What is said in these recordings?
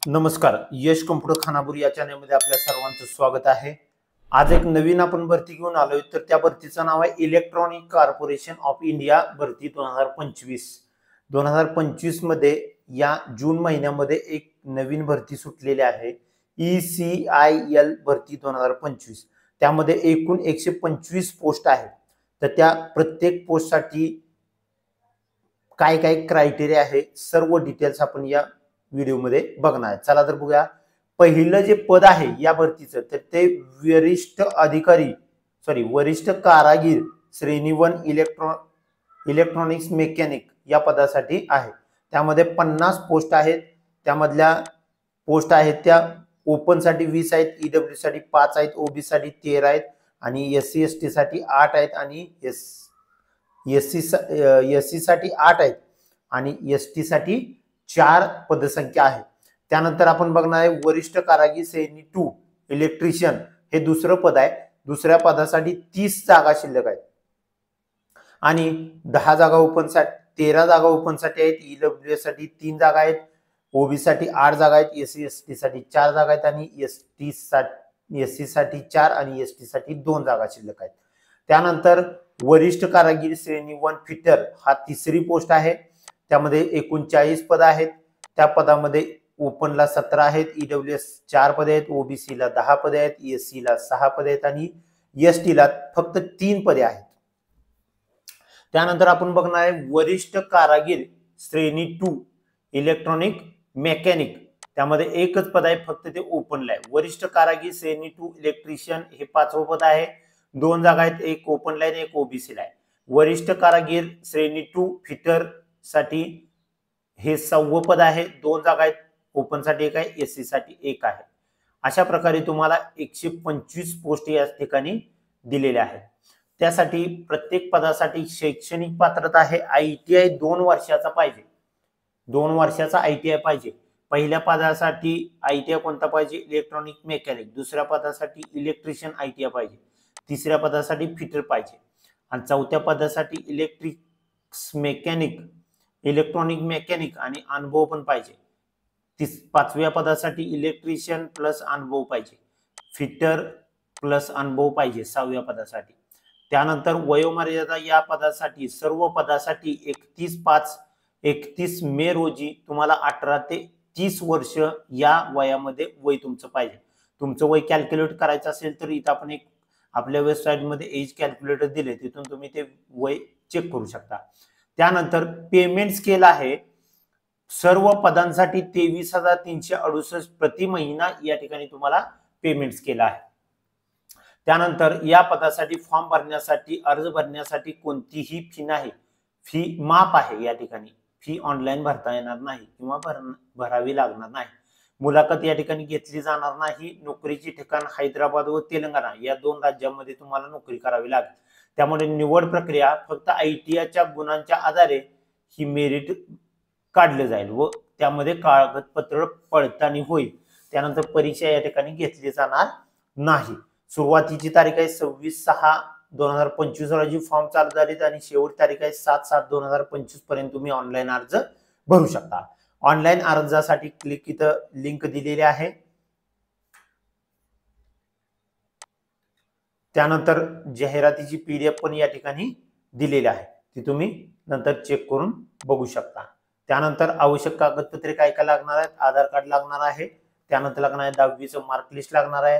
नमस्कार, यश कम्प्युटर खानापूर या चॅनलमध्ये आपल्या सर्वांचं स्वागत आहे। आज एक नवीन आपण भरती घेऊन आलोय, तर त्या भरतीचं नाव आहे इलेक्ट्रॉनिक कॉर्पोरेशन ऑफ इंडिया भरती 2025। 2025 मध्ये या जून महिन्यामध्ये एक नवीन भरती सुटलेली आहे, ECIL भरती 2025। त्यामध्ये एकूण 125 पोस्ट आहेत। तर त्या प्रत्येक पोस्टसाठी काय काय क्रायटेरिया आहे, सर्व डिटेल्स आपण या व्हिडिओ मध्ये बघणार आहे। चला तर बघूया। पहिलं जे पद आहे या भरतीचं, तर ते वरिष्ठ कारागीर श्रेणी 1 इलेक्ट्रॉनिक्स मेकॅनिक या पदासाठी आहे। त्यामध्ये 50 पोस्ट आहेत। त्यामधल्या पोस्ट आहेत त्या ओपन साठी 20 आहेत, ईडब्ल्यू साठी 5 आहेत, ओबीसी साठी 13 आहेत आणि एससी एसटी साठी 8 आहेत आणि एससी साठी 8 आहेत आणि एसटी साठी 4 पदसंख्या आहे। त्यानंतर आपण बघणार आहे वरिष्ठ कारागीर श्रेणी 2 इलेक्ट्रिशियन हे दुसरं पद आहे। दुसऱ्या पदासाठी 30 जागा शिल्लक आहेत आणि 10 जागा ओपन साठी 13 जागा ओपन साठी आहेत, ईडब्ल्यू साठी 3 जागा आहेत, ओबीसी साठी 8 जागा आहेत, एससी एसटी साठी 4 जागा आहेत आणि एससी साठी 4 आणि एसटी साठी 2 जागा शिल्लक आहेत। त्यानंतर वरिष्ठ कारागीर श्रेणी 1 फिटर हा तिसरी पोस्ट आहे। त्यामध्ये एकूण 40 पद आहेत। त्या पदामध्ये ओपनला 17 आहेत, ईडब्ल्यूएस 4 पदे आहेत, ओबीसी ला 10 पदे आहेत, एससी ला 6 पदे आहेत आणि एसटी ला फक्त 3 पदे आहेत। त्यानंतर आपण बघणार आहे वरिष्ठ कारागीर श्रेणी 2 इलेक्ट्रॉनिक मेकॅनिक। त्यामध्ये एकच पद आहे, फक्त ते ओपनला आहे। वरिष्ठ कारागीर श्रेणी 2 इलेक्ट्रिशियन हे 5वं पद आहे। 2 जागा आहेत, एक ओपनला आहे, एक ओबीसी ला आहे। वरिष्ठ कारागीर श्रेणी 2 फिटर साठी हे 6वं पद आहे। 2 जागा आहेत, ओपन साठी 1 आहे, एससी साठी 1 आहे। अशा प्रकारे तुम्हाला 125 पोस्ट या ठिकाणी दिलेल्या आहेत। त्यासाठी प्रत्येक पदासाठी शैक्षणिक पात्रता आहे आयटीआय 2 वर्षाचा पाहिजे, 2 वर्षाचा आयटीआय पाहिजे। पहिल्या पदासाठी आयटीआय कोणता पाहिजे? Electronic mechanic. दुसऱ्या पदासाठी इलेक्ट्रिशियन आयटीआय पाहिजे, तिसऱ्या पदासाठी फिटर पाहिजे आणि चौथ्या पदासाठी इलेक्ट्रॉनिक मेकॅनिक आणि अनुभव पण पाहिजे। 5व्या पदासाठी इलेक्ट्रिशियन प्लस अनुभव पाहिजे, फिटर प्लस अनुभव पाहिजे 6व्या पदासाठी। त्यानंतर वयोमर्यादा या पदासाठी सर्व पदासाठी 31 मे रोजी तुम्हाला 18 ते 30 वर्ष या वयामध्ये वय तुमचं पाहिजे। तुमचं वय कॅल्क्युलेट करायचं असेल तर इथं आपण एक आपल्या वेबसाईट मध्ये एज कॅल्क्युलेटर दिले, तिथून तुम्ही ते वय चेक करू शकता। त्यानंतर पेमेंट स्केल आहे सर्व पदांसाठी 23,368 प्रति महिना या ठिकाणी तुम्हाला पेमेंट स्केल आहे। त्यानंतर या पदासाठी फॉर्म भरण्यासाठी अर्ज भरण्यासाठी कोणतीही फी नाही, फी माफ आहे। या ठिकाणी फी ऑनलाईन भरता येणार नाही किंवा भरावी लागणार नाही। मुलाखत या ठिकाणी घेतली जाणार नाही। नोकरीची ठिकाण हैदराबाद व तेलंगणा या 2 राज्यांमध्ये तुम्हाला नोकरी करावी लागेल। त्यामुळे निवड प्रक्रिया फक्त आयटीआयच्या गुणांच्या आधारे ही मेरिट काढले जाईल व त्यामध्ये कागदपत्र पडताळणी होईल। त्यानंतर परीक्षा या ठिकाणी घेतली जाणार नाही। सुरुवातीची तारीख आहे 26/6/2025 रोजी फॉर्म चालू झालेत आणि शेवट तारीख आहे 7/7/2025 पर्यंत तुम्ही ऑनलाईन अर्ज भरू शकता। ऑनलाईन अर्जासाठी इथं लिंक दिलेली आहे। त्यानंतर जाहिरातीची पीडीएफ पण या ठिकाणी दिलेली आहे, ती तुम्ही नंतर चेक करून बघू शकता। त्यानंतर आवश्यक कागदपत्रे काय काय लागणार आहेत? आधार कार्ड लागणार आहे, त्यानंतर लागणार आहे 10वीचं मार्क लिस्ट लागणार आहे,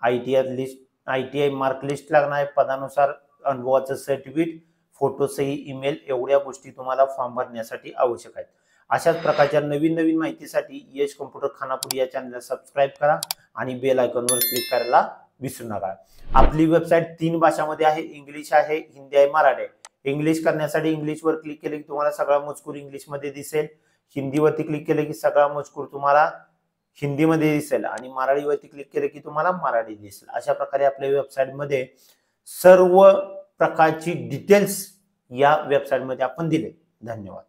आयटीआय मार्क लिस्ट लागणार आहे, पदानुसार अनुभवाचं सर्टिफिकेट, फोटो सही, ईमेल एवढ्या गोष्टी तुम्हाला फॉर्म भरण्यासाठी आवश्यक आहेत। अशाच प्रकारच्या नवीन माहितीसाठी यश कम्प्युटर खानापूर या चॅनलला सबस्क्राइब करा आणि बेल आयकॉनवर क्लिक करायला विसरू नका। आपली वेबसाईट 3 भाषांमध्ये आहे, इंग्लिश आहे, हिंदी आहे, मराठी आहे। इंग्लिश करण्यासाठी इंग्लिशवर क्लिक केले की तुम्हाला सगळा मजकूर इंग्लिश मध्ये दिसेल, हिंदीवरती क्लिक केले की सगळा मजकूर तुम्हाला हिंदीमध्ये दिसेल आणि मराठीवरती क्लिक केले की तुम्हाला मराठी दिसेल। अशा प्रकारे आपल्या वेबसाईट मध्ये सर्व प्रकारची डिटेल्स या वेबसाईट मध्ये आपण दिले। धन्यवाद।